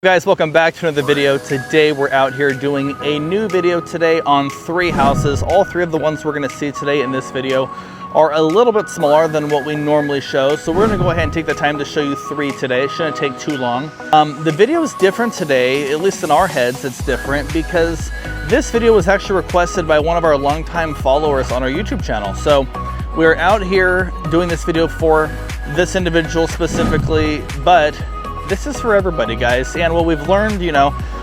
Guys, welcome back to another video. Today we're out here doing a new video today on 3 houses. All 3 of the ones we're going to see today in this video are a little bit smaller than what we normally show, so we're going to go ahead and take the time to show you 3 today. It shouldn't take too long. The video is different today, at least in our heads it's different, because this video was actually requested by one of our longtime followers on our YouTube channel. So we're out here doing this video for this individual specifically, but this is for everybody, guys. And what we've learned,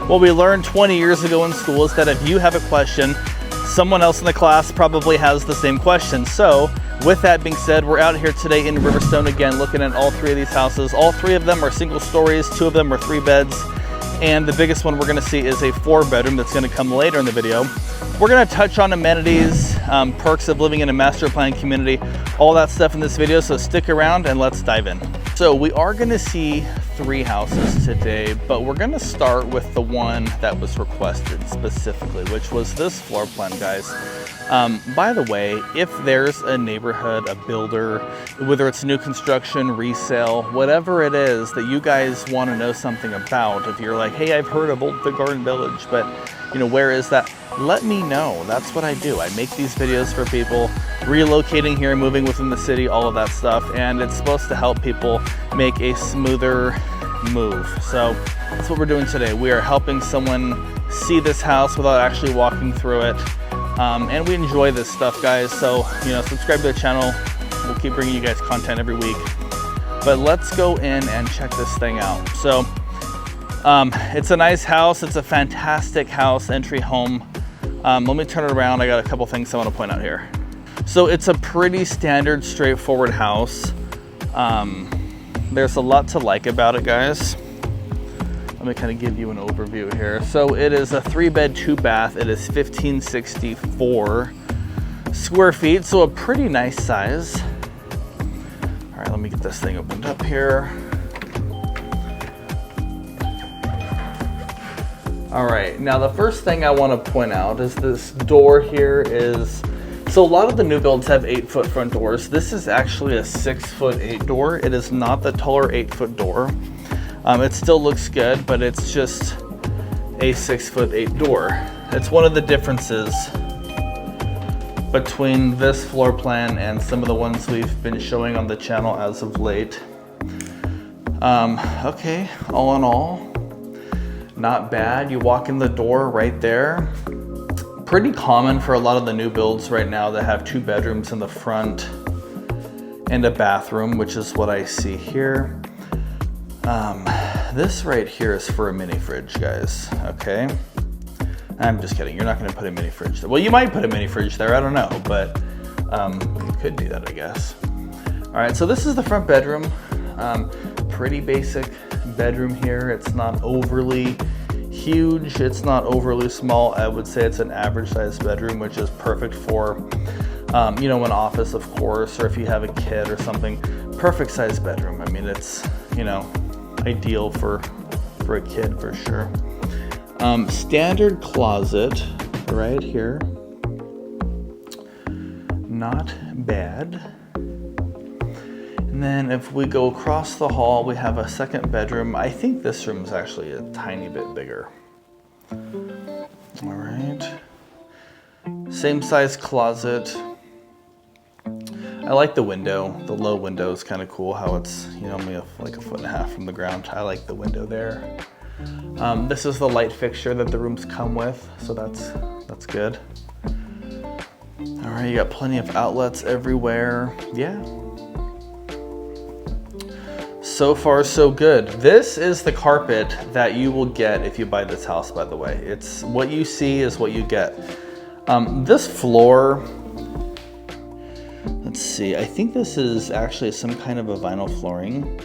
what we learned 20 years ago in school is that if you have a question, someone else in the class probably has the same question. So with that being said, we're out here today in Riverstone again, looking at all 3 of these houses. All 3 of them are single stories, 2 of them are 3 beds. And the biggest one we're gonna see is a 4-bedroom that's gonna come later in the video. We're gonna touch on amenities, perks of living in a master plan community, all that stuff in this video, so stick around and let's dive in. So we are gonna see 3 houses today, but we're gonna start with the one that was requested specifically, which was this floor plan, guys. By the way, if there's a neighborhood, a builder, whether it's new construction, resale, whatever it is that you guys want to know something about, if you're like, hey, I've heard of Old Garden Village, but where is that? Let me know. That's what I do. I make these videos for people relocating here, moving within the city, all of that stuff, and it's supposed to help people make a smoother move. So that's what we're doing today. We are helping someone see this house without actually walking through it. And we enjoy this stuff, guys. So, subscribe to the channel. We'll keep bringing you guys content every week. But let's go in and check this thing out. So, it's a nice house. It's a fantastic house, entry home. Let me turn it around. I got a couple things I want to point out here. So it's a pretty standard, straightforward house. There's a lot to like about it, guys. Let me kind of give you an overview here. So it is a 3-bed, 2-bath. It is 1,564 square feet, so a pretty nice size. All right, let me get this thing opened up here. All right, now the first thing I want to point out is this door here is, so a lot of the new builds have 8-foot front doors. This is actually a 6'8" door. It is not the taller 8-foot door. It still looks good, but it's just a 6'8" door. It's one of the differences between this floor plan and some of the ones we've been showing on the channel as of late. Okay, all in all, not bad. You walk in the door right there. Pretty common for a lot of the new builds right now that have 2 bedrooms in the front and a bathroom, which is what I see here. This right here is for a mini fridge, guys, okay? I'm just kidding, you're not gonna put a mini fridge there. Well, you might put a mini fridge there, I don't know, but you could do that, I guess. All right, so this is the front bedroom. Pretty basic bedroom here. It's not overly huge, it's not overly small. I would say it's an average sized bedroom, which is perfect for, an office, of course, or if you have a kid or something. Perfect sized bedroom. I mean, it's, ideal for a kid for sure. Standard closet right here. Not bad. And then if we go across the hall, we have a 2nd bedroom. I think this room is actually a tiny bit bigger. All right. Same size closet. I like the window. The low window is kind of cool, how it's, only like 1.5 feet from the ground. I like the window there. This is the light fixture that the rooms come with, so that's good. All right, you got plenty of outlets everywhere. Yeah. So far, so good. This is the carpet that you will get if you buy this house, by the way. It's what you see is what you get. This floor, let's see, I think this is actually some kind of a vinyl flooring.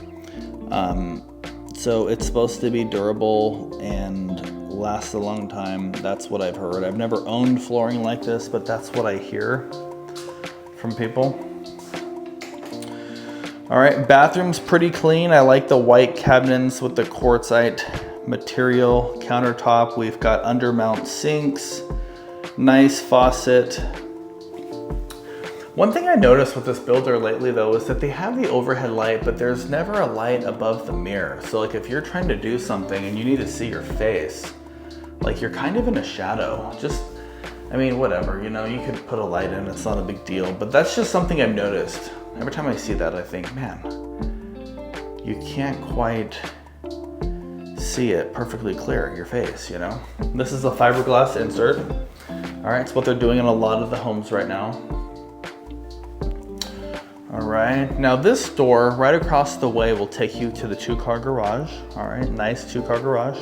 So it's supposed to be durable and last a long time. That's what I've heard. I've never owned flooring like this, but that's what I hear from people. All right, bathroom's pretty clean. I like the white cabinets with the quartzite material countertop. We've got undermount sinks, nice faucet. One thing I noticed with this builder lately though is that they have the overhead light, but there's never a light above the mirror. So like if you're trying to do something and you need to see your face, like you're kind of in a shadow. Just, I mean, whatever, you know, you could put a light in, it's not a big deal, but that's just something I've noticed. Every time I see that, I think, man, you can't quite see it perfectly clear, your face, you know? This is a fiberglass insert. All right, it's what they're doing in a lot of the homes right now. All right, now this door right across the way will take you to the 2-car garage. All right, nice 2-car garage.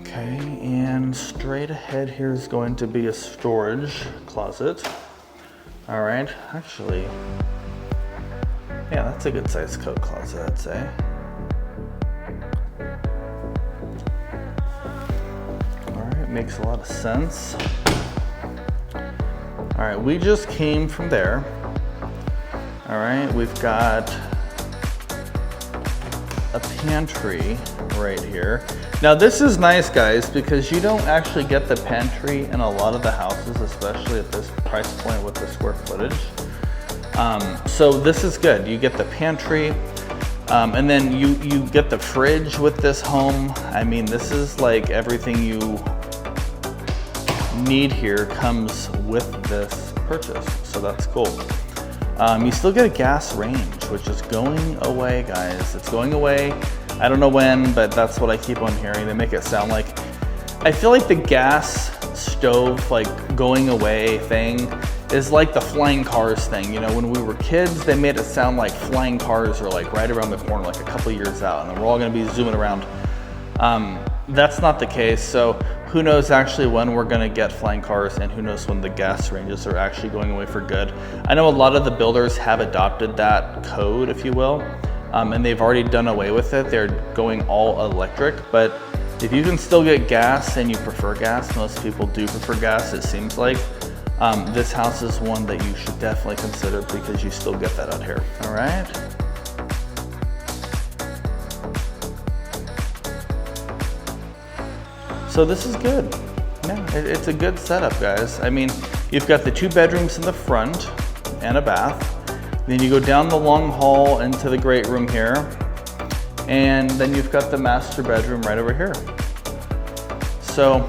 Okay, and straight ahead here is going to be a storage closet. All right, actually, yeah, that's a good sized coat closet, I'd say. All right, makes a lot of sense. All right, we just came from there. All right, we've got a pantry right here. Now this is nice, guys, because you don't actually get the pantry in a lot of the houses, especially at this price point with the square footage. So this is good. You get the pantry, and then you get the fridge with this home. I mean, this is like everything you need here comes with this purchase, so that's cool. You still get a gas range, which is going away, guys. It's going away. I don't know when, but that's what I keep on hearing. They make it sound like, I feel like the gas stove like going away thing is like the flying cars thing. You know, when we were kids, they made it sound like flying cars are like right around the corner, like a couple years out, and then we're all gonna be zooming around. That's not the case. So who knows actually when we're gonna get flying cars, and who knows when the gas ranges are actually going away for good. I know a lot of the builders have adopted that code, if you will, and they've already done away with it. They're going all electric, but if you can still get gas and you prefer gas, most people do prefer gas, it seems like, this house is one that you should definitely consider because you still get that out here, all right? So this is good. Yeah, it's a good setup, guys. I mean, you've got the 2 bedrooms in the front and a bath. Then you go down the long hall into the great room here. And then you've got the master bedroom right over here. So,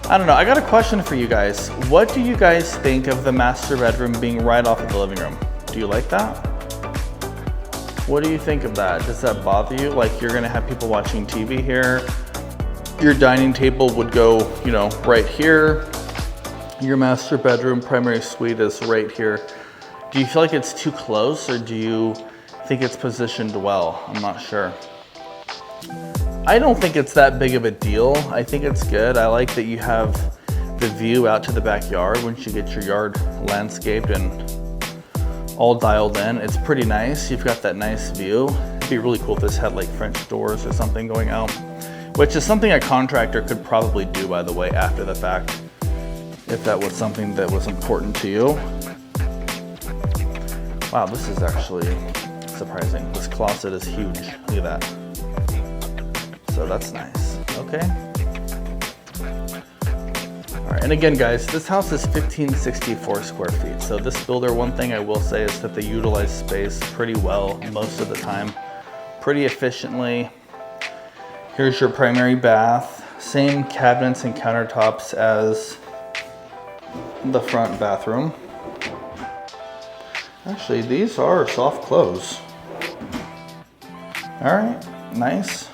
I don't know, I got a question for you guys. What do you guys think of the master bedroom being right off of the living room? Do you like that? What do you think of that? Does that bother you? Like you're gonna have people watching TV here. Your dining table would go, you know, right here. Your master bedroom, primary suite is right here. Do you feel like it's too close, or do you think it's positioned well? I'm not sure. I don't think it's that big of a deal. I think it's good. I like that you have the view out to the backyard once you get your yard landscaped and all dialed in. It's pretty nice. You've got that nice view. It'd be really cool if this had like French doors or something going out, which is something a contractor could probably do, by the way, after the fact, if that was something that was important to you. Wow, this is actually surprising. This closet is huge. Look at that. So that's nice. Okay. All right, and again, guys, this house is 1,564 square feet. So this builder, one thing I will say is that they utilize space pretty well most of the time, pretty efficiently. Here's your primary bath. Same cabinets and countertops as the front bathroom. Actually, these are soft close. All right, nice.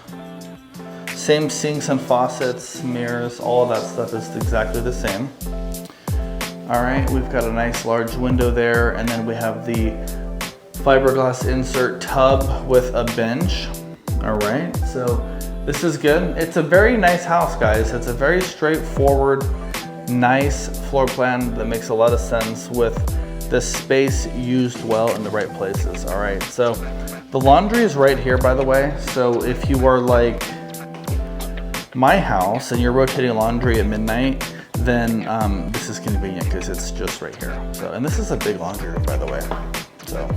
Same sinks and faucets, mirrors, all of that stuff is exactly the same. All right, we've got a nice large window there, and then we have the fiberglass insert tub with a bench. All right, so this is good. It's a very nice house, guys. It's a very straightforward, nice floor plan that makes a lot of sense with the space used well in the right places. All right, so the laundry is right here, by the way. So if you are like my house and you're rotating laundry at midnight, then this is convenient because it's just right here. So, and this is a big laundry room, by the way. So,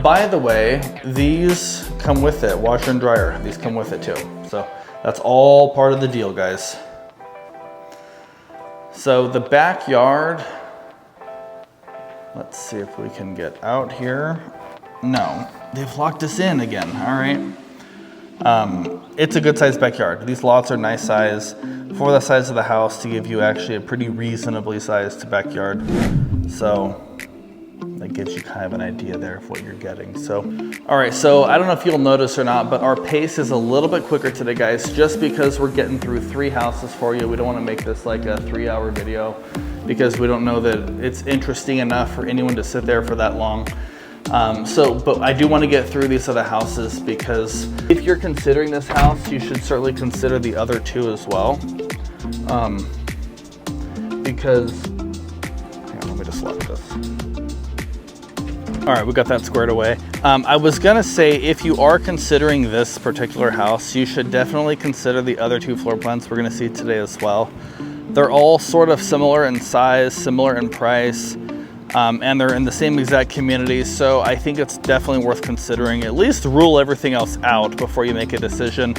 by the way, these come with it, washer and dryer. These come with it too. So that's all part of the deal, guys. So the backyard, Let's see if we can get out here. No, they've locked us in again. All right. It's a good sized backyard. These lots are nice size for the size of the house to give you actually a pretty reasonably sized backyard. So that gives you kind of an idea there of what you're getting. So, all right, so I don't know if you'll notice or not, but our pace is a little bit quicker today, guys, just because we're getting through 3 houses for you. We don't want to make this like a 3-hour video because we don't know that it's interesting enough for anyone to sit there for that long. But I do want to get through these other houses because if you're considering this house, you should certainly consider the other 2 as well. Because, hang on, let me just lock this. All right, we got that squared away. I was gonna say, if you are considering this particular house, you should definitely consider the other 2 floor plans we're gonna see today as well. They're all sort of similar in size, similar in price, and they're in the same exact community. So I think it's definitely worth considering. At least rule everything else out before you make a decision.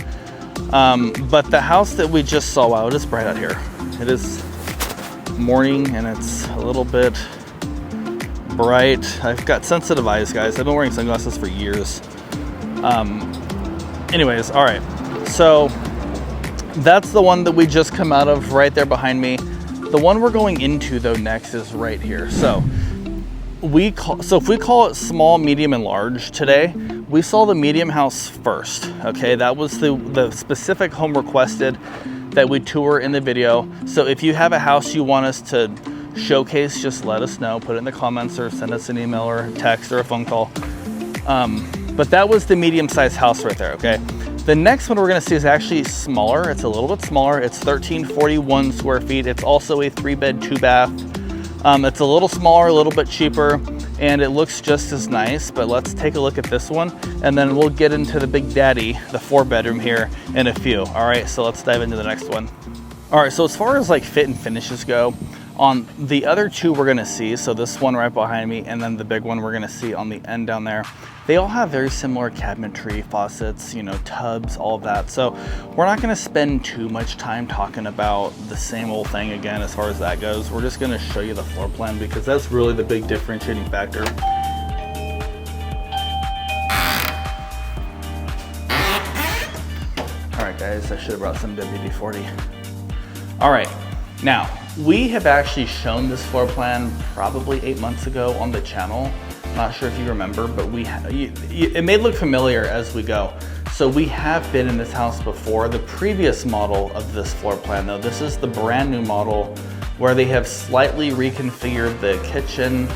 But the house that we just saw, wow, it is bright out here. It is morning and it's a little bit bright. I've got sensitive eyes, guys. I've been wearing sunglasses for years. Anyways, all right. So that's the one that we just come out of right there behind me. The one we're going into though next is right here. So if we call it small, medium, and large today, we saw the medium house first. Okay, that was the specific home requested that we tour in the video. So if you have a house you want us to showcase, just let us know, put it in the comments or send us an email or a text or a phone call. But that was the medium-sized house right there, okay? The next one we're gonna see is actually smaller. It's a little bit smaller. It's 1341 square feet. It's also a 3-bed, 2-bath. It's a little smaller, a little bit cheaper, and it looks just as nice, but let's take a look at this one, and then we'll get into the big daddy, the 4-bedroom here in a few. All right, so let's dive into the next one. All right, so as far as like fit and finishes go, on the other 2 we're gonna see, so this one right behind me and then the big one we're gonna see on the end down there, they all have very similar cabinetry, faucets, you know, tubs, all of that. So we're not gonna spend too much time talking about the same old thing again as far as that goes. We're just gonna show you the floor plan because that's really the big differentiating factor. All right, guys, I should have brought some WD-40. All right, now, we have actually shown this floor plan probably 8 months ago on the channel. Not sure if you remember, but it may look familiar as we go. So we have been in this house before. The previous model of this floor plan though, this is the brand new model where they have slightly reconfigured the kitchen.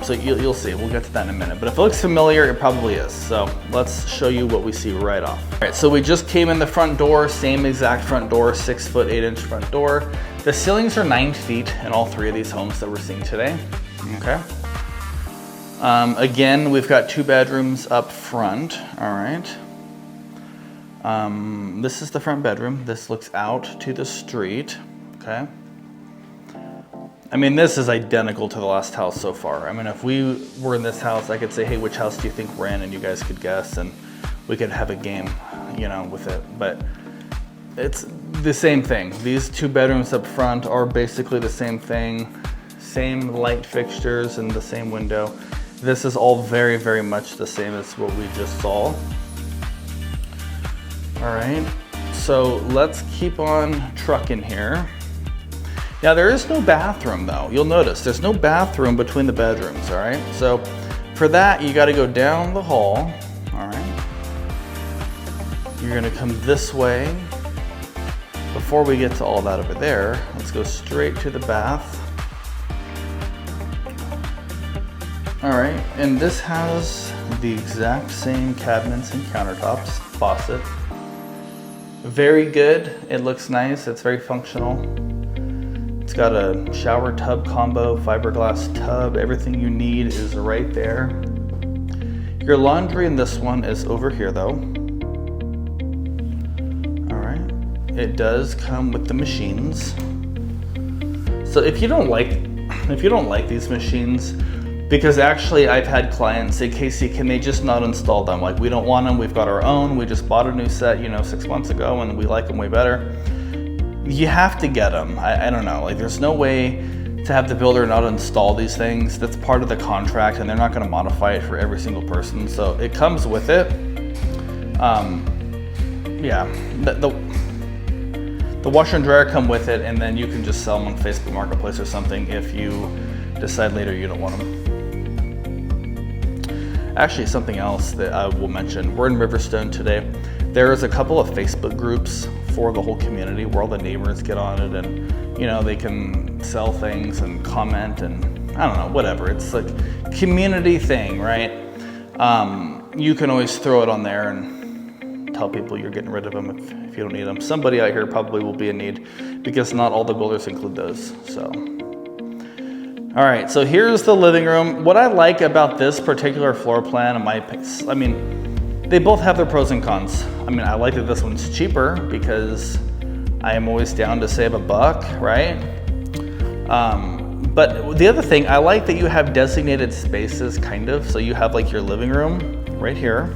So you'll see, we'll get to that in a minute. But if it looks familiar, it probably is. So let's show you what we see right off. All right, so we just came in the front door, same exact front door, 6 foot 8 inch front door. The ceilings are 9 feet in all 3 of these homes that we're seeing today, okay? Again, we've got 2 bedrooms up front, all right? This is the front bedroom. This looks out to the street, okay? I mean, this is identical to the last house so far. I mean, if we were in this house, I could say, hey, which house do you think we're in? And you guys could guess, and we could have a game, you know, with it. But it's the same thing. These 2 bedrooms up front are basically the same thing. Same light fixtures and the same window. This is all very, very much the same as what we just saw. All right, so let's keep on trucking here. Now there is no bathroom though. You'll notice there's no bathroom between the bedrooms, all right? So for that, you gotta go down the hall, all right? You're gonna come this way. Before we get to all that over there, let's go straight to the bath. All right, and this has the exact same cabinets and countertops, faucet. Very good, it looks nice, it's very functional. It's got a shower tub combo, fiberglass tub, everything you need is right there. Your laundry in this one is over here though. All right, it does come with the machines. So if you don't like these machines, because actually I've had clients say, Casey, can they just not install them? Like, we don't want them, we've got our own, we just bought a new set, you know, 6 months ago and we like them way better. You have to get them. I don't know, like there's no way to have the builder not install these things. That's part of the contract, and they're not going to modify it for every single person. So it comes with it. Yeah, the washer and dryer come with it, and then you can just sell them on Facebook Marketplace or something if you decide later you don't want them. Actually, something else that I will mention, we're in Riverstone today. There's a couple of Facebook groups for the whole community where all the neighbors get on it, and you know, they can sell things and comment and I don't know, whatever. It's like a community thing, right? You can always throw it on there and tell people you're getting rid of them if you don't need them. Somebody out here probably will be in need because not all the builders include those. So, all right, so here's the living room. What I like about this particular floor plan, I mean, they both have their pros and cons. I mean, I like that this one's cheaper because I am always down to save a buck, right? But the other thing, I like that you have designated spaces, kind of. So you have like your living room right here.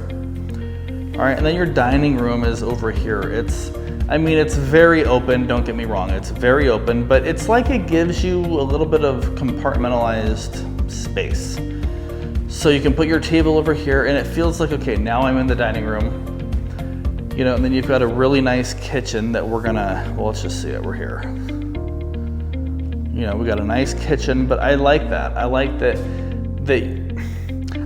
All right, and then your dining room is over here. It's very open, don't get me wrong, it's very open, but it's like it gives you a little bit of compartmentalized space. So you can put your table over here and it feels like, okay, now I'm in the dining room. You know, and then you've got a really nice kitchen that we're gonna, well, let's just see it, we're here. You know, we got a nice kitchen, but I like that. I like that,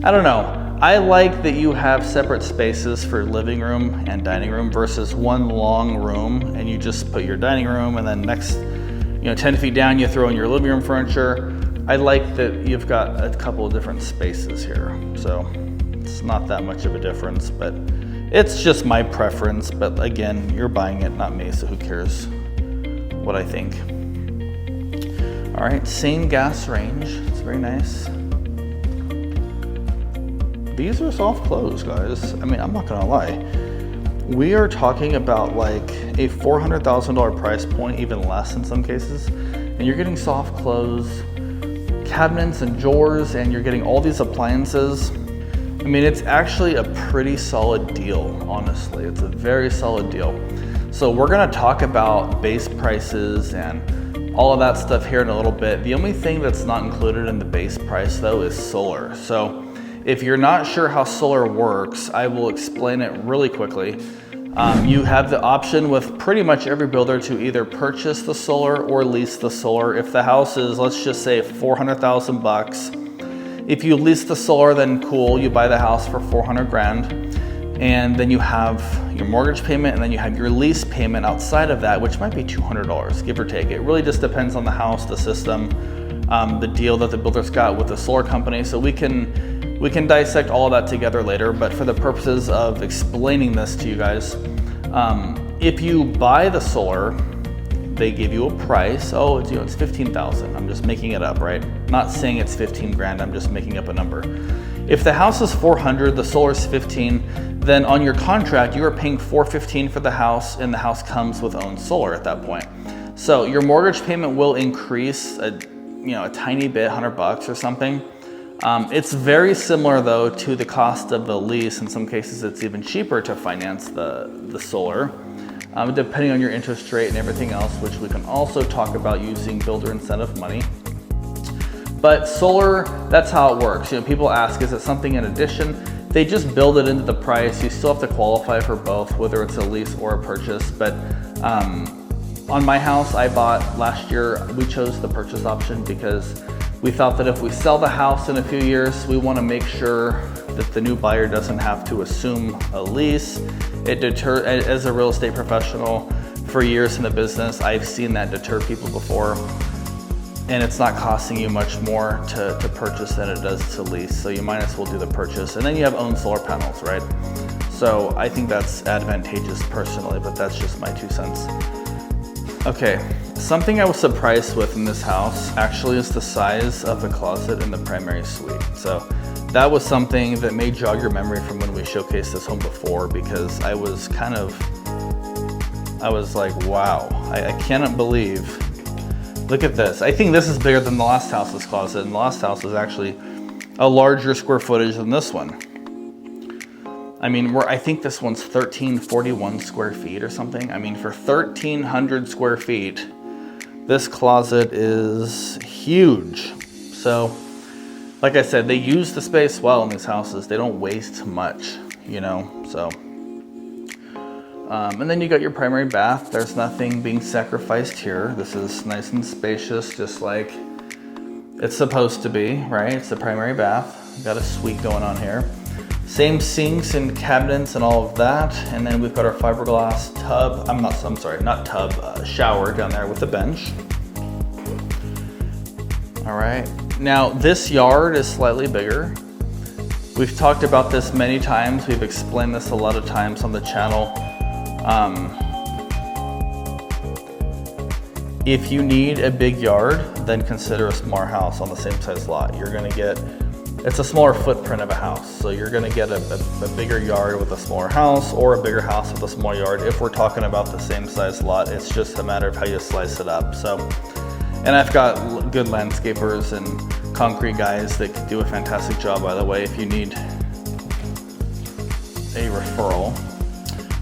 I don't know. I like that you have separate spaces for living room and dining room versus one long room and you just put your dining room and then next, 10 feet down you throw in your living room furniture. I like that you've got a couple of different spaces here. So it's not that much of a difference, but it's just my preference. But again, you're buying it, not me, so who cares what I think. All right, same gas range, it's very nice. These are soft close, guys. I mean, I'm not gonna lie. We are talking about like a $400,000 price point, even less in some cases. And you're getting soft close cabinets and drawers, and you're getting all these appliances. I mean, it's actually a pretty solid deal, honestly. It's a very solid deal. So we're gonna talk about base prices and all of that stuff here in a little bit. The only thing that's not included in the base price though is solar. So if you're not sure how solar works, I will explain it really quickly. You have the option with pretty much every builder to either purchase the solar or lease the solar. If the house is, let's just say $400,000, if you lease the solar, then cool, you buy the house for 400 grand. And then you have your mortgage payment and then you have your lease payment outside of that, which might be $200, give or take. It really just depends on the house, the system, the deal that the builder's got with the solar company. So we can dissect all of that together later, but for the purposes of explaining this to you guys, if you buy the solar, they give you a price. Oh, it's 15,000. I'm just making it up, right? Not saying it's 15 grand. I'm just making up a number. If the house is 400, the solar is 15. Then on your contract, you are paying $415 for the house, and the house comes with own solar at that point. So your mortgage payment will increase a tiny bit, $100 or something. It's very similar though to the cost of the lease. In some cases, it's even cheaper to finance the solar, depending on your interest rate and everything else, which we can also talk about using builder incentive money. But solar, that's how it works. People ask, is it something in addition? They just build it into the price. You still have to qualify for both, whether it's a lease or a purchase. But on my house I bought last year, we chose the purchase option because we thought that if we sell the house in a few years, we want to make sure that the new buyer doesn't have to assume a lease. As a real estate professional for years in the business, I've seen that deter people before. And it's not costing you much more to purchase than it does to lease. So you might as well do the purchase. And then you have own solar panels, right? So I think that's advantageous personally, but that's just my 2 cents. Okay, something I was surprised with in this house actually is the size of the closet in the primary suite. So that was something that may jog your memory from when we showcased this home before, because I was like, wow, I cannot believe, look at this. I think this is bigger than the last house's closet, and the last house was actually a larger square footage than this one. I mean, I think this one's 1,341 square feet or something. I mean, for 1,300 square feet, This closet is huge. So, like I said, they use the space well in these houses. They don't waste much, you know, so. And then you got your primary bath. There's nothing being sacrificed here. This is nice and spacious, just like it's supposed to be, right? It's the primary bath. Got a suite going on here. Same sinks and cabinets and all of that. And then we've got our fiberglass tub. Shower down there with a bench. All right. Now this yard is slightly bigger. We've talked about this many times. We've explained this a lot of times on the channel. If you need a big yard, then consider a smaller house on the same size lot. You're gonna get, it's a smaller footprint of a house. So you're gonna get a bigger yard with a smaller house, or a bigger house with a small yard. If we're talking about the same size lot, it's just a matter of how you slice it up. So, and I've got good landscapers and concrete guys that can do a fantastic job, by the way, if you need a referral.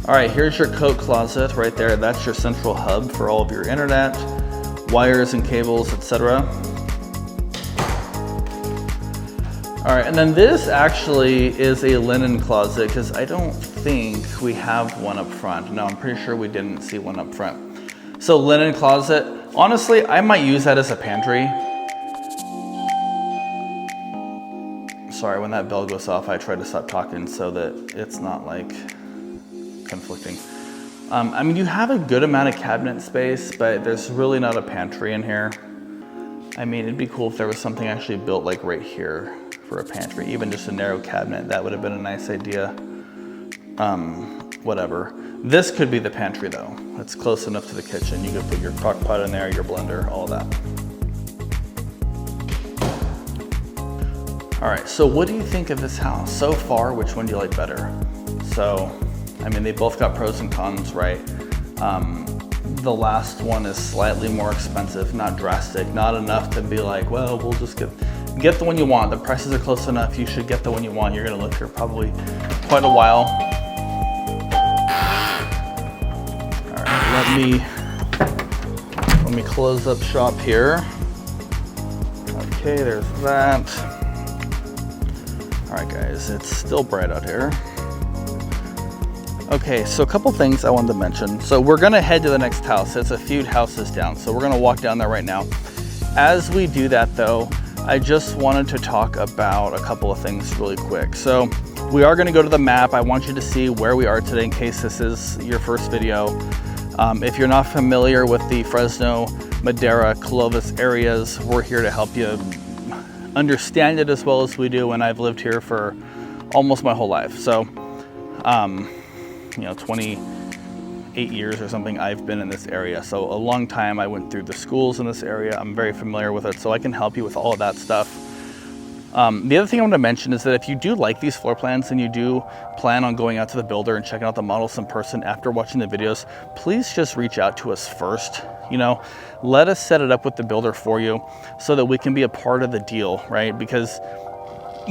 All right, here's your coat closet right there. That's your central hub for all of your internet, wires and cables, etc. All right, and then this actually is a linen closet because I don't think we have one up front. No, I'm pretty sure we didn't see one up front. So linen closet, honestly, I might use that as a pantry. Sorry, when that bell goes off, I try to stop talking so that it's not like conflicting. I mean, you have a good amount of cabinet space, but there's really not a pantry in here. I mean, it'd be cool if there was something actually built like right here for a pantry, even just a narrow cabinet. That would have been a nice idea. Whatever. This could be the pantry though. It's close enough to the kitchen. You could put your crock pot in there, your blender, all of that. All right, so what do you think of this house? So far, which one do you like better? So, I mean, they both got pros and cons, right? The last one is slightly more expensive, not drastic, not enough to be like, well, we'll just get the one you want. The prices are close enough. You should get the one you want. You're gonna live here probably quite a while. All right, let me close up shop here. Okay, there's that. All right, guys, it's still bright out here. Okay, so a couple things I wanted to mention. So we're gonna head to the next house. It's a few houses down. So we're gonna walk down there right now. As we do that though, I just wanted to talk about a couple of things really quick. So we are gonna go to the map. I want you to see where we are today in case this is your first video. If you're not familiar with the Fresno, Madera, Clovis areas, we're here to help you understand it as well as we do. And I've lived here for almost my whole life. So, you know, 28 years or something I've been in this area. So a long time. I went through the schools in this area. I'm very familiar with it, so I can help you with all of that stuff. The other thing I want to mention is that if you do like these floor plans and you do plan on going out to the builder and checking out the models in person after watching the videos, please just reach out to us first. You know, let us set it up with the builder for you so that we can be a part of the deal, right? Because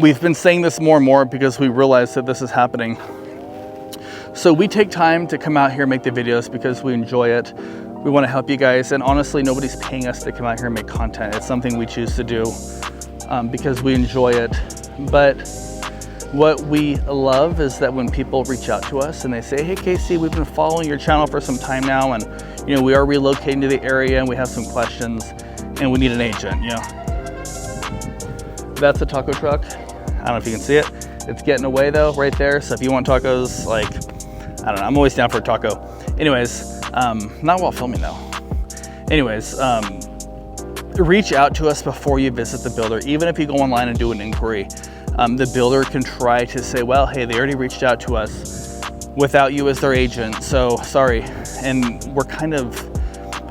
we've been saying this more and more because we realize that this is happening. So we take time to come out here and make the videos because we enjoy it. We want to help you guys, and honestly, nobody's paying us to come out here and make content. It's something we choose to do because we enjoy it. But what we love is that when people reach out to us and they say, hey Casey, we've been following your channel for some time now, and you know, we are relocating to the area and we have some questions and we need an agent, you know. That's a taco truck. I don't know if you can see it. It's getting away though, right there. So if you want tacos, like, I don't know, I'm always down for a taco. Anyways, not while filming though. Anyways, reach out to us before you visit the builder. Even if you go online and do an inquiry, the builder can try to say, well, hey, they already reached out to us without you as their agent, so sorry. And we're kind of,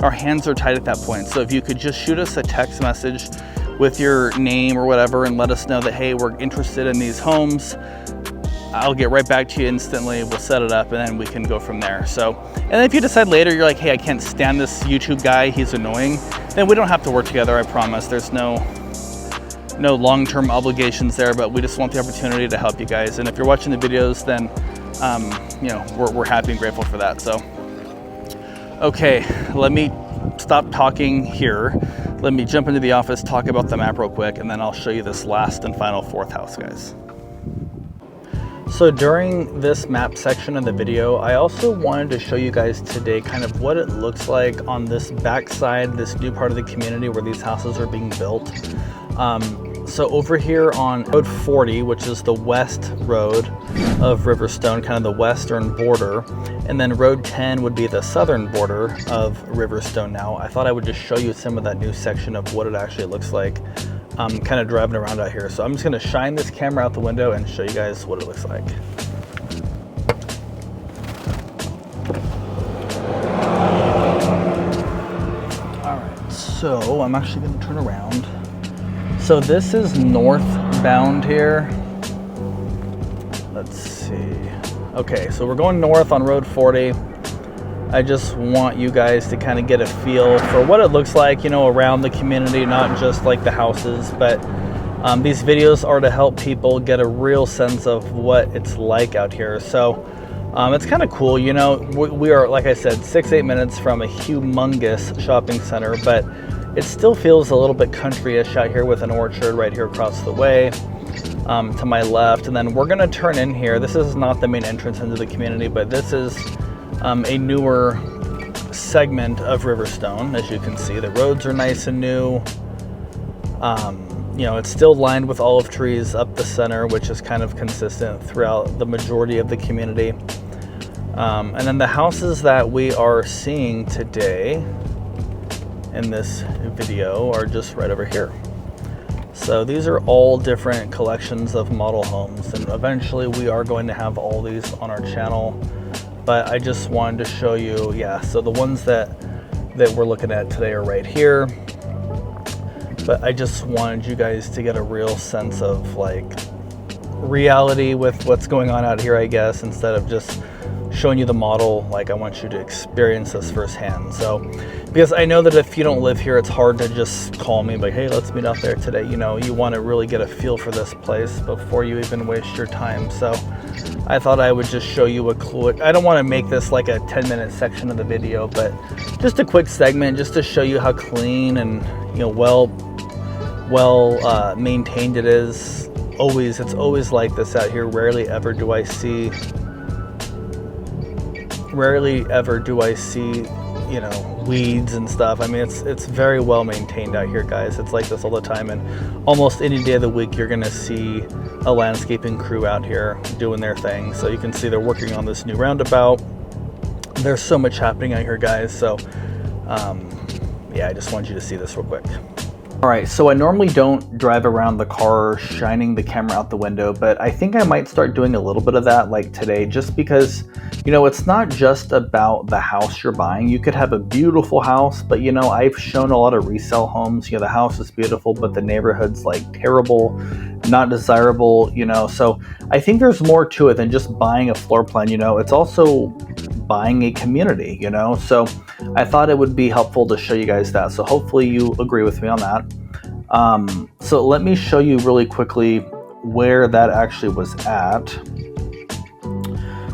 our hands are tied at that point. So if you could just shoot us a text message with your name or whatever and let us know that, hey, we're interested in these homes, I'll get right back to you instantly. We'll set it up and then we can go from there. So, and then if you decide later, you're like, hey, I can't stand this YouTube guy, he's annoying, then we don't have to work together, I promise. There's no long-term obligations there, but we just want the opportunity to help you guys. And if you're watching the videos, then you know, we're happy and grateful for that. So, okay, let me stop talking here. Let me jump into the office, talk about the map real quick, and then I'll show you this last and final fourth house, guys. So during this map section of the video, I also wanted to show you guys today kind of what it looks like on this backside, this new part of the community where these houses are being built. So over here on Road 40, which is the west road of Riverstone, kind of the western border, and then Road 10 would be the southern border of Riverstone now. I thought I would just show you some of that new section of what it actually looks like kind of driving around out here. So I'm just going to shine this camera out the window and show you guys what it looks like. All right, so I'm actually going to turn around. So this is northbound here. Let's see. Okay, so we're going north on Road 40. I just want you guys to kind of get a feel for what it looks like, you know, around the community, not just like the houses, but these videos are to help people get a real sense of what it's like out here. So it's kind of cool, you know, we are, like I said, 6-8 minutes from a humongous shopping center, but it still feels a little bit country-ish out here with an orchard right here across the way to my left. And then we're gonna turn in here. This is not the main entrance into the community, but this is a newer segment of Riverstone. As you can see, the roads are nice and new. You know, it's still lined with olive trees up the center, which is kind of consistent throughout the majority of the community. And then the houses that we are seeing today in this video are just right over here. So these are all different collections of model homes, and eventually we are going to have all these on our channel. But I just wanted to show you, yeah, so the ones that we're looking at today are right here. But I just wanted you guys to get a real sense of like reality with what's going on out here, I guess, instead of just showing you the model. Like, I want you to experience this firsthand. So, because I know that if you don't live here, it's hard to just call me like, hey, let's meet out there today. You know, you want to really get a feel for this place before you even waste your time. So I thought I would just show you a clue. I don't want to make this like a 10-minute section of the video, but just a quick segment just to show you how clean and, you know, well maintained it is. It's always like this out here. Rarely ever do I see, you know, weeds and stuff. I mean, it's very well maintained out here, guys. It's like this all the time, and almost any day of the week you're gonna see a landscaping crew out here doing their thing. So you can see they're working on this new roundabout. There's so much happening out here, guys. So yeah, I just wanted you to see this real quick. All right, so I normally don't drive around the car shining the camera out the window, but I think I might start doing a little bit of that like today, just because, you know, it's not just about the house you're buying. You could have a beautiful house, but, you know, I've shown a lot of resale homes. You know, the house is beautiful, but the neighborhood's like terrible, not desirable, you know. So I think there's more to it than just buying a floor plan. You know, it's also buying a community, you know. So I thought it would be helpful to show you guys that. So hopefully you agree with me on that. So let me show you really quickly where that actually was at.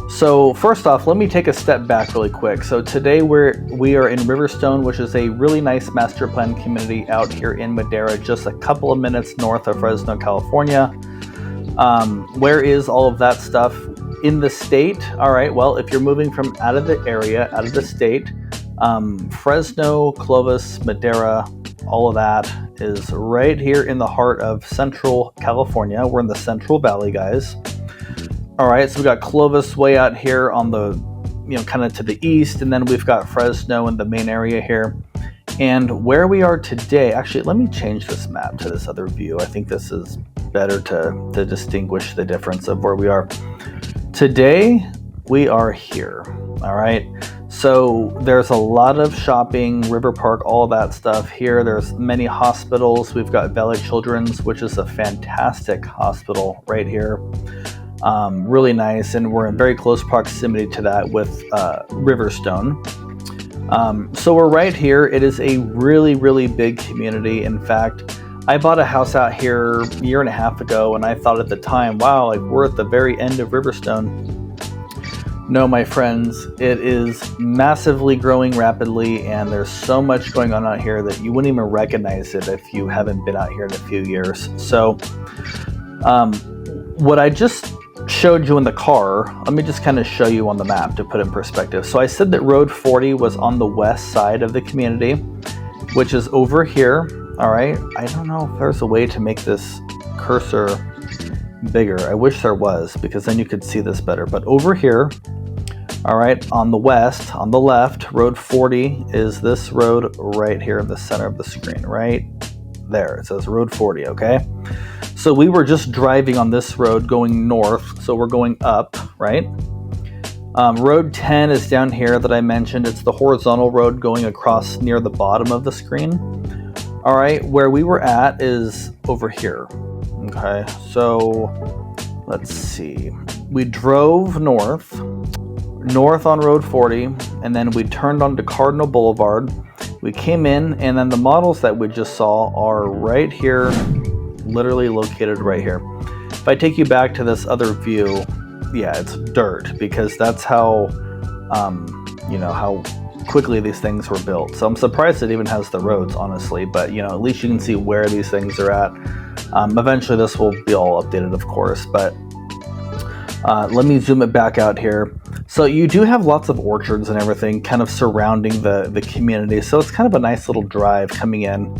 So first off, let me take a step back really quick. So today we are in Riverstone, which is a really nice master plan community out here in Madera, just a couple of minutes north of Fresno, California. Where is all of that stuff in the state? All right, well, if you're moving from out of the area, out of the state, Fresno, Clovis, Madera, all of that is right here in the heart of Central California. We're in the Central Valley, guys. All right, so we got Clovis way out here on the, you know, kind of to the east, and then we've got Fresno in the main area here. And where we are today, actually, let me change this map to this other view. I think this is better to distinguish the difference of where we are. Today, we are here, all right? So there's a lot of shopping, River Park, all of that stuff here. There's many hospitals. We've got Valley Children's, which is a fantastic hospital right here. Really nice, and we're in very close proximity to that with Riverstone. So we're right here. It is a really, really big community. In fact, I bought a house out here a year and a half ago, and I thought at the time, wow, like we're at the very end of Riverstone. No, my friends, it is massively growing rapidly, and there's so much going on out here that you wouldn't even recognize it if you haven't been out here in a few years. So, what I just showed you in the car, let me just kind of show you on the map to put it in perspective. So I said that Road 40 was on the west side of the community, which is over here. All right, I don't know if there's a way to make this cursor bigger. I wish there was, because then you could see this better. But over here, all right, on the west, on the left, Road 40 is this road right here in the center of the screen, right there. It says Road 40, okay? So we were just driving on this road going north, so we're going up, right? Road 10 is down here that I mentioned. It's the horizontal road going across near the bottom of the screen. All right, where we were at is over here. Okay, so let's see. We drove north on Road 40, and then we turned onto Cardinal Boulevard. We came in, and then the models that we just saw are right here, literally located right here. If I take you back to this other view, yeah, it's dirt, because that's how, how quickly these things were built. So I'm surprised it even has the roads, honestly, but at least you can see where these things are at. Eventually this will be all updated, of course, but let me zoom it back out here. So you do have lots of orchards and everything kind of surrounding the community. So it's kind of a nice little drive coming in.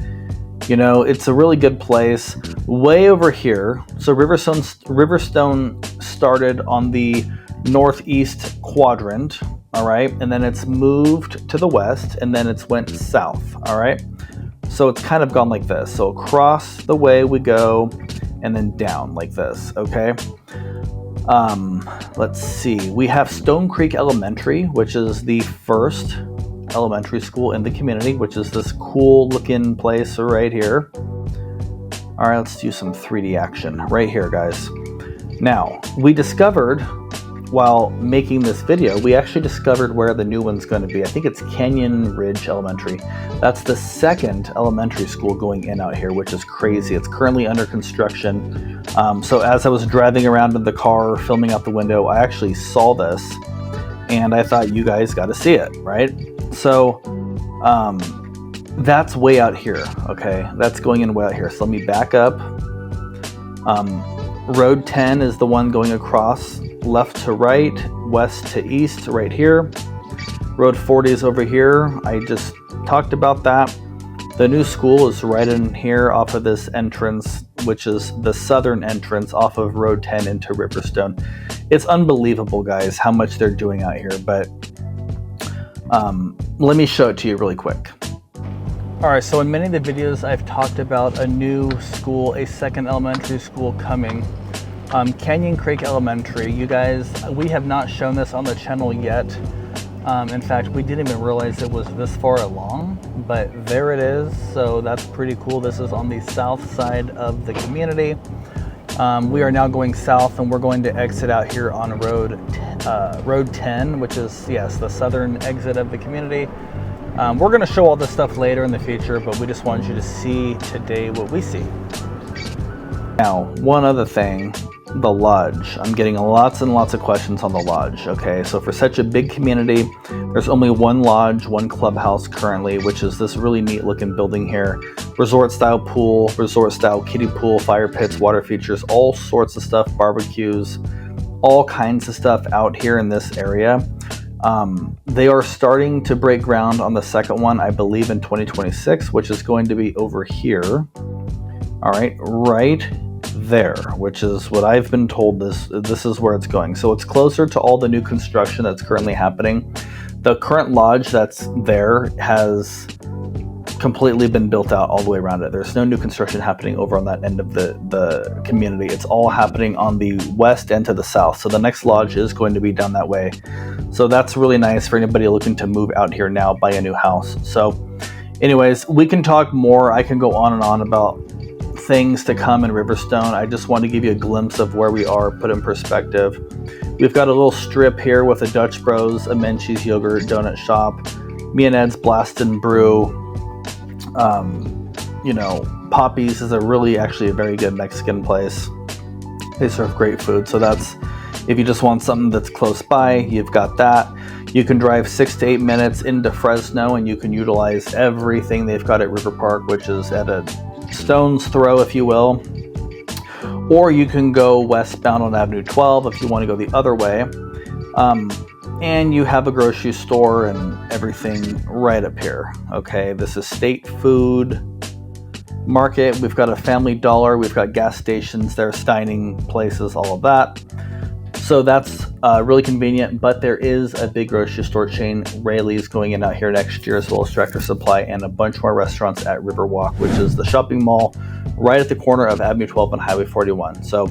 It's a really good place. Way over here, so Riverstone started on the northeast quadrant, all right? And then it's moved to the west, and then it's went south, all right? So it's kind of gone like this. So across the way we go, and then down like this, okay? Let's see. We have Stone Creek Elementary, which is the first elementary school in the community, which is this cool looking place right here. All right, let's do some 3D action right here, guys. Now, we discovered while making this video, we actually discovered where the new one's going to be. I think it's Canyon Ridge Elementary. That's the second elementary school going in out here, which is crazy. It's currently under construction. So as I was driving around in the car, filming out the window, I actually saw this, and I thought you guys got to see it, right? So that's way out here, okay? That's going in way out here. So let me back up. Road 10 is the one going across left to right, west to east, right here. Road 40 is over here. I just talked about that. The new school is right in here off of this entrance, which is the southern entrance off of Road 10 into Riverstone. It's unbelievable, guys, how much they're doing out here, but let me show it to you really quick. All right, so in many of the videos, I've talked about a new school, a second elementary school coming. Canyon Creek Elementary. You guys, we have not shown this on the channel yet. In fact, we didn't even realize it was this far along, but there it is. So that's pretty cool. This is on the south side of the community. We are now going south, and we're going to exit out here on Road 10, which is, yes, the southern exit of the community. We're going to show all this stuff later in the future, but we just wanted you to see today what we see. Now, one other thing, the lodge. I'm getting lots and lots of questions on the lodge, okay? So for such a big community, there's only one lodge, one clubhouse currently, which is this really neat looking building here. Resort style pool, resort style kiddie pool, fire pits, water features, all sorts of stuff, barbecues, all kinds of stuff out here in this area. They are starting to break ground on the second one, I believe in 2026, which is going to be over here. All right, right there, which is what I've been told this is where it's going. So it's closer to all the new construction that's currently happening. The current lodge that's there has completely been built out all the way around it. There's no new construction happening over on that end of the community. It's all happening on the west and to the south. So the next lodge is going to be down that way. So that's really nice for anybody looking to move out here now, buy a new house. So anyways, we can talk more. I can go on and on about things to come in Riverstone. I just want to give you a glimpse of where we are, put in perspective. We've got a little strip here with a Dutch Bros, a Menchie's Yogurt donut shop, Me and Ed's Blast and Brew. Poppy's is actually a very good Mexican place. They serve great food, so that's If you just want something that's close by, you've got that. You can drive 6 to 8 minutes into Fresno and you can utilize everything they've got at River Park, which is at a stone's throw, if you will. Or you can go westbound on Avenue 12 if you want to go the other way. And you have a grocery store and everything right up here. Okay, this is State Food Market. We've got a Family Dollar. We've got gas stations there, Steining places, all of that. So that's really convenient, but there is a big grocery store chain, Rayleigh's, going in out here next year, as well as Tractor Supply, and a bunch more restaurants at Riverwalk, which is the shopping mall right at the corner of Avenue 12 and Highway 41. So,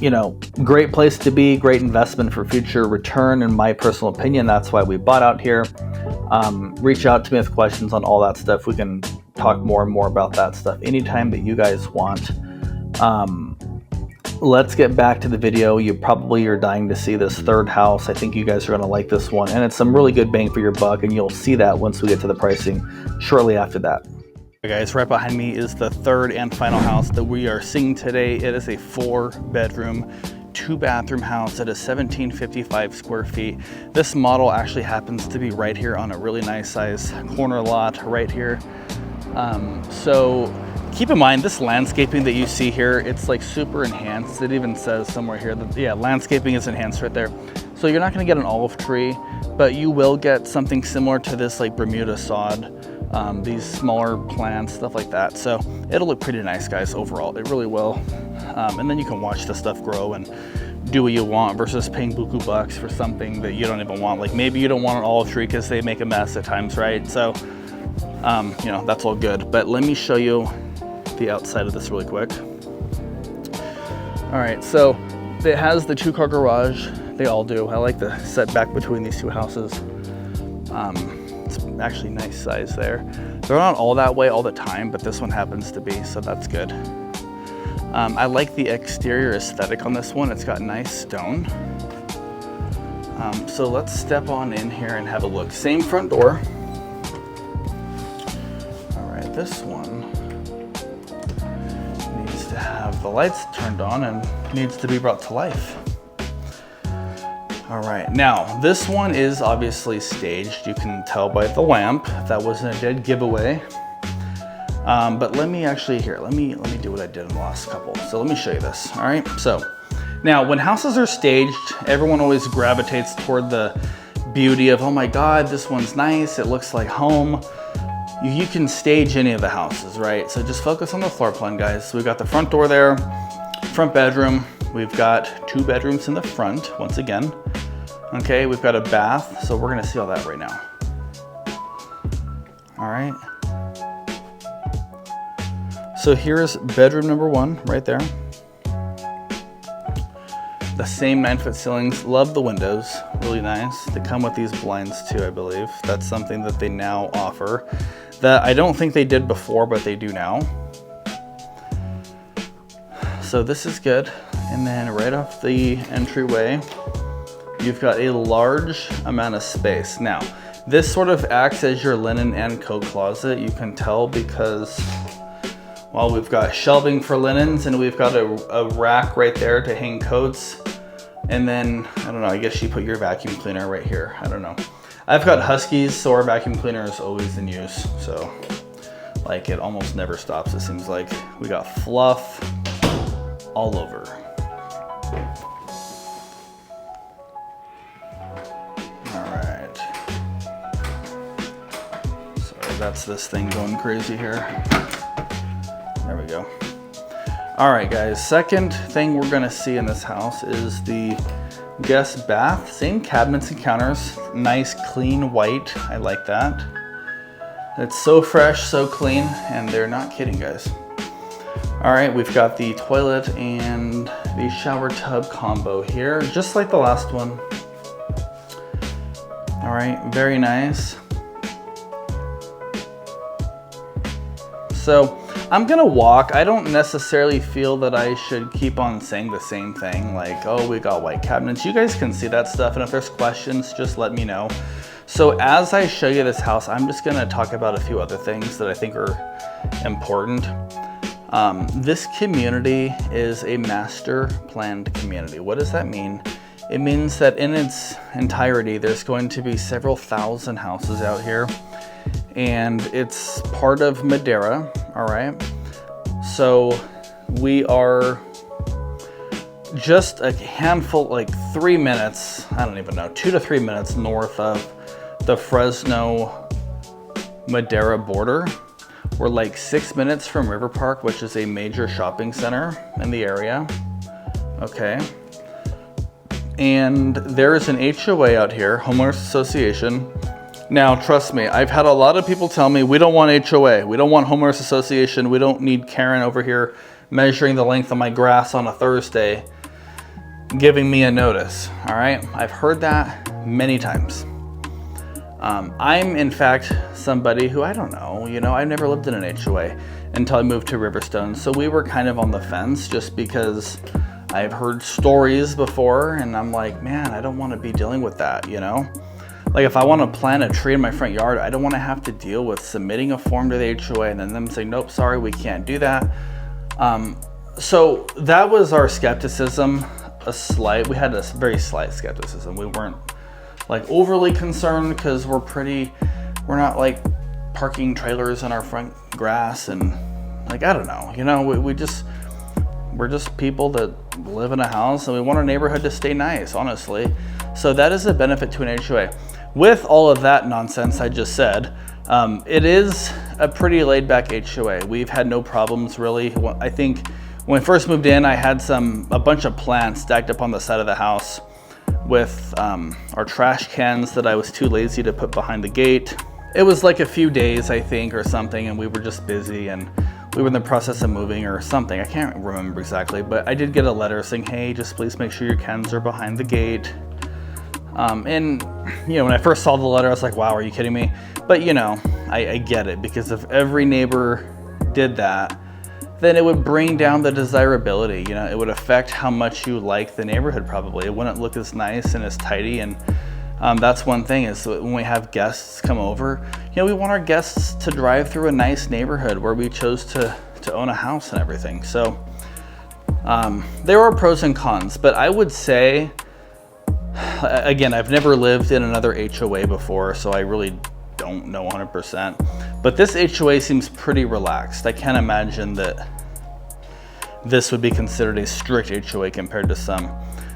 you know, great place to be, great investment for future return, in my personal opinion. That's why we bought out here. Reach out to me with questions on all that stuff. We can talk more and more about that stuff anytime that you guys want. Let's get back to the video. You probably are dying to see this third house. I think you guys are going to like this one, and it's some really good bang for your buck, and you'll see that once we get to the pricing shortly after that. Okay guys, right behind me is the third and final house that we are seeing today. It is a 4-bedroom, 2-bathroom house. It is 1755 square feet. This model actually happens to be right here on a really nice size corner lot right here. So keep in mind, this landscaping that you see here, it's like super enhanced. It even says somewhere here that, yeah, landscaping is enhanced right there. So you're not gonna get an olive tree, but you will get something similar to this, like Bermuda sod, these smaller plants, stuff like that. So it'll look pretty nice, guys, overall. It really will. And then you can watch the stuff grow and do what you want versus paying buku bucks for something that you don't even want. Like maybe you don't want an olive tree because they make a mess at times, right? So, you know, that's all good. But let me show you the outside of this really quick. All right, so it has the 2-car garage. They all do. I like the setback between these two houses. It's actually nice size there. They're not all that way all the time, but this one happens to be, so that's good. I like the exterior aesthetic on this one. It's got nice stone. So let's step on in here and have a look. Same front door. All right, this one needs to have the lights turned on and needs to be brought to life. All right, now this one is obviously staged. You can tell by the lamp. That wasn't a dead giveaway. But let me actually, here, let me do what I did in the last couple. So let me show you this, all right? So now when houses are staged, everyone always gravitates toward the beauty of, oh my God, this one's nice. It looks like home. You can stage any of the houses, right? So just focus on the floor plan, guys. So we've got the front door there, front bedroom. We've got 2 bedrooms in the front, once again. Okay, we've got a bath, so we're gonna see all that right now. All right. So here's bedroom number 1 right there. The same 9-foot ceilings. Love the windows, really nice. They come with these blinds too, I believe. That's something that they now offer that I don't think they did before, but they do now. So this is good. And then right off the entryway, you've got a large amount of space. Now, this sort of acts as your linen and coat closet. You can tell because, well, we've got shelving for linens and we've got a rack right there to hang coats. And then, I don't know, I guess you put your vacuum cleaner right here. I don't know. I've got Huskies, so our vacuum cleaner is always in use. So, like, it almost never stops, it seems like. We got fluff all over. That's this thing going crazy here. There we go. All right, guys, second thing we're gonna see in this house is the guest bath. Same cabinets and counters, nice clean white. I like that. It's so fresh, so clean, and they're not kidding, guys. All right, we've got the toilet and the shower tub combo here, just like the last one. All right, very nice. So I'm gonna walk. I don't necessarily feel that I should keep on saying the same thing, like, oh, we got white cabinets. You guys can see that stuff, and if there's questions, just let me know. So as I show you this house, I'm just gonna talk about a few other things that I think are important. This community is a master planned community. What does that mean? It means that in its entirety, there's going to be several thousand houses out here, and it's part of Madera, all right? So we are just a handful, like 3 minutes, I don't even know, 2 to 3 minutes north of the Fresno Madera border. We're like 6 minutes from River Park, which is a major shopping center in the area, okay? And there is an HOA out here, homeowners association. Now, trust me, I've had a lot of people tell me, we don't want HOA, we don't want homeowners association, we don't need Karen over here measuring the length of my grass on a Thursday, giving me a notice, all right? I've heard that many times. I'm in fact somebody who, I don't know, you know, I've never lived in an HOA until I moved to Riverstone. So we were kind of on the fence just because I've heard stories before and I'm like, man, I don't want to be dealing with that, you know? Like if I want to plant a tree in my front yard, I don't want to have to deal with submitting a form to the HOA and then them saying, nope, sorry, we can't do that. So that was our skepticism, we had a very slight skepticism. We weren't like overly concerned because we're not like parking trailers in our front grass and like, I don't know, you know, we're just people that live in a house and we want our neighborhood to stay nice, honestly. So that is a benefit to an HOA. With all of that nonsense I just said, it is a pretty laid back HOA. We've had no problems really. I think when I first moved in, I had a bunch of plants stacked up on the side of the house with our trash cans that I was too lazy to put behind the gate. It was like a few days, I think, or something, and we were just busy and we were in the process of moving or something. I can't remember exactly, but I did get a letter saying, hey, just please make sure your cans are behind the gate. And, you know, when I first saw the letter, I was like, wow, are you kidding me? But, you know, I get it, because if every neighbor did that, then it would bring down the desirability. You know, it would affect how much you like the neighborhood probably. It wouldn't look as nice and as tidy. And that's one thing is when we have guests come over, you know, we want our guests to drive through a nice neighborhood where we chose to own a house and everything. So there are pros and cons, but I would say, again, I've never lived in another HOA before, so I really don't know 100%, but this HOA seems pretty relaxed. I can't imagine that this would be considered a strict HOA compared to some.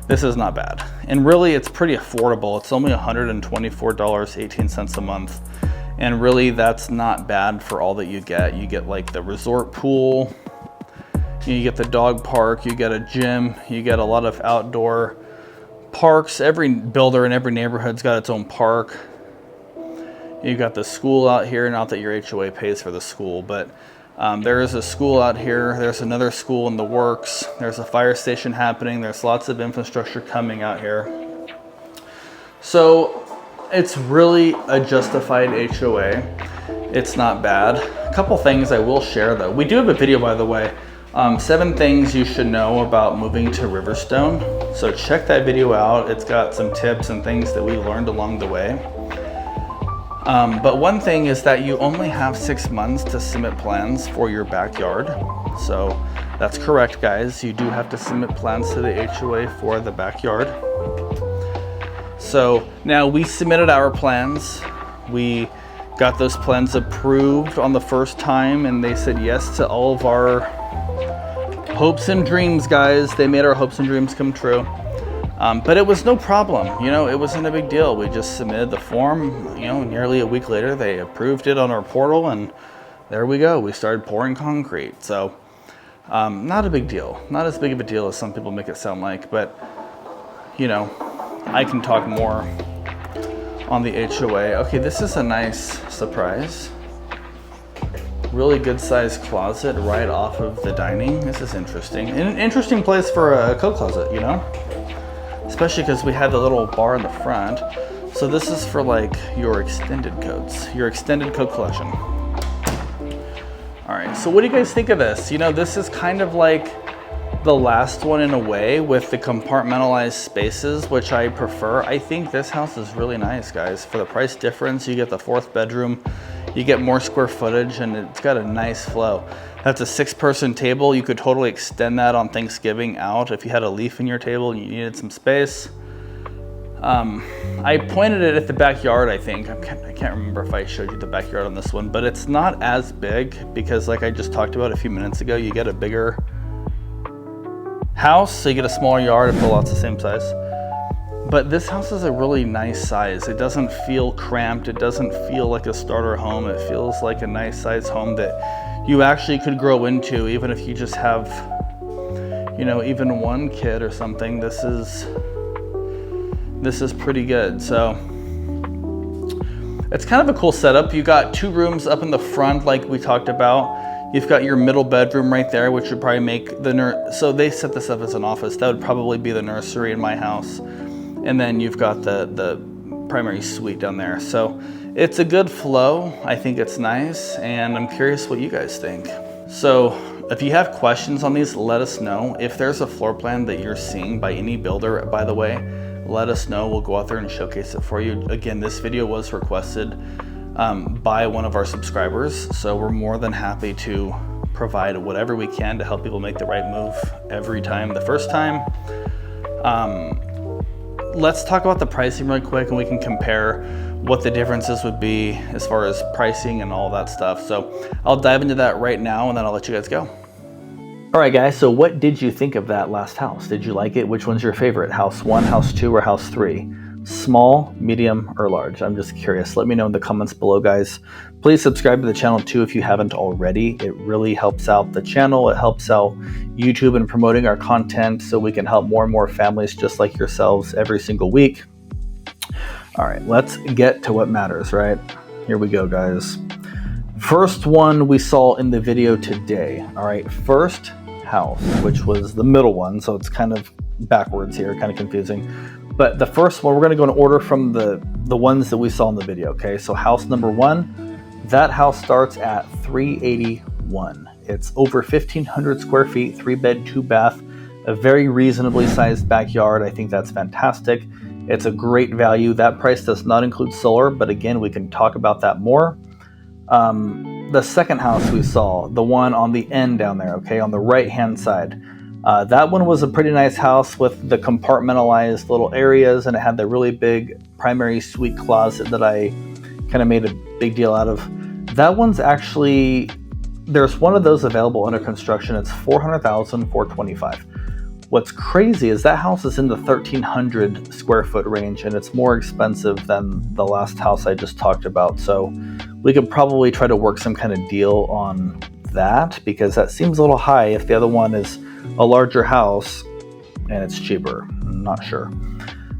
This is not bad. And really, it's pretty affordable. It's only $124.18 a month. And really, that's not bad for all that you get. You get like the resort pool, you get the dog park, you get a gym, you get a lot of outdoor parks. Every builder in every neighborhood's got its own park. You got the school out here, not that your HOA pays for the school, but there is a school out here. There's another school in the works. There's a fire station happening. There's lots of infrastructure coming out here. So it's really a justified HOA. It's not bad. A couple things I will share though. We do have a video, by the way, 7 things you should know about moving to Riverstone. So check that video out. It's got some tips and things that we learned along the way. But one thing is that you only have 6 months to submit plans for your backyard. So that's correct, guys. You do have to submit plans to the HOA for the backyard. So now we submitted our plans. We got those plans approved on the first time, and they said yes to all of our hopes and dreams, guys. They made our hopes and dreams come true. But it was no problem, you know, it wasn't a big deal. We just submitted the form, you know, nearly a week later, they approved it on our portal, and there we go. We started pouring concrete. So not a big deal, not as big of a deal as some people make it sound like, but you know, I can talk more on the HOA. Okay, this is a nice surprise. Really good sized closet right off of the dining. This is interesting. And an interesting place for a coat closet, you know? Especially because we had the little bar in the front. So this is for like your extended coats, your extended coat collection. All right, so what do you guys think of this? You know, this is kind of like the last one in a way with the compartmentalized spaces, which I prefer. I think this house is really nice, guys. For the price difference, you get the 4th bedroom, you get more square footage, and it's got a nice flow. That's a 6-person table. You could totally extend that on Thanksgiving out if you had a leaf in your table and you needed some space. I pointed it at the backyard, I think. I can't remember if I showed you the backyard on this one, but it's not as big because, like I just talked about a few minutes ago, you get a bigger house, so you get a smaller yard if the lot's the same size. But this house is a really nice size. It doesn't feel cramped. It doesn't feel like a starter home. It feels like a nice size home that you actually could grow into, even if you just have, you know, even one kid or something. This is pretty good. So it's kind of a cool setup. You got 2 rooms up in the front like we talked about. You've got your middle bedroom right there, which would probably make the so they set this up as an office. That would probably be the nursery in my house. And then you've got the primary suite down there. So it's a good flow. I think it's nice, and I'm curious what you guys think. So if you have questions on these, let us know. If there's a floor plan that you're seeing by any builder, by the way, let us know. We'll go out there and showcase it for you. Again, this video was requested by one of our subscribers, so we're more than happy to provide whatever we can to help people make the right move every time the first time. Let's talk about the pricing really quick, and we can compare what the differences would be as far as pricing and all that stuff. So I'll dive into that right now, and then I'll let you guys go. All right, guys, so what did you think of that last house? Did you like it? Which one's your favorite? House 1, house 2, or house 3? Small, medium, or large? I'm just curious. Let me know in the comments below, guys. Please subscribe to the channel too if you haven't already. It really helps out the channel. It helps out YouTube in promoting our content so we can help more and more families just like yourselves every single week. All right, let's get to what matters, right? Here we go, guys. First one we saw in the video today. All right, first house, which was the middle one, so it's kind of backwards here, kind of confusing. But the first one, we're going to go in order from the ones that we saw in the video, okay? So house number 1, that house starts at $381. It's over 1,500 square feet, 3-bed, 2-bath, a very reasonably sized backyard. I think that's fantastic. It's a great value. That price does not include solar, but again, we can talk about that more. The second house we saw, the one on the end down there, okay, on the right-hand side, that one was a pretty nice house with the compartmentalized little areas, and it had the really big primary suite closet that I kind of made a big deal out of. That one's actually, there's one of those available under construction. It's $400,425. What's crazy is that house is in the 1,300 square foot range, and it's more expensive than the last house I just talked about. So we could probably try to work some kind of deal on that, because that seems a little high if the other one is a larger house and it's cheaper. I'm not sure.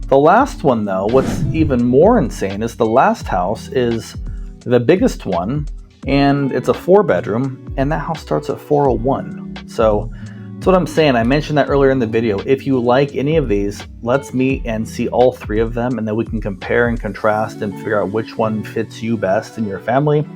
The last one though, what's even more insane is the last house is the biggest one, and it's a 4-bedroom, and that house starts at $401. So that's what I'm saying. I mentioned that earlier in the video. If you like any of these, let's meet and see all 3 of them, and then we can compare and contrast and figure out which one fits you best in your family.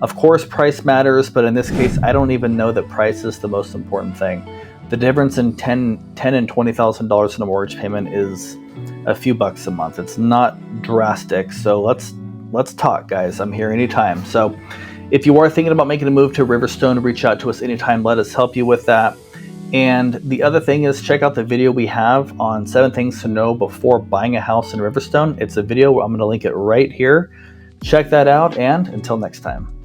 Of course, price matters, but in this case, I don't even know that price is the most important thing. The difference in $10,000 and $20,000 in a mortgage payment is a few bucks a month. It's not drastic, so let's talk, guys. I'm here anytime. So if you are thinking about making a move to Riverstone, reach out to us anytime. Let us help you with that. And the other thing is, check out the video we have on 7 things to know before buying a house in Riverstone. It's a video. I'm going to link it right here. Check that out, and until next time.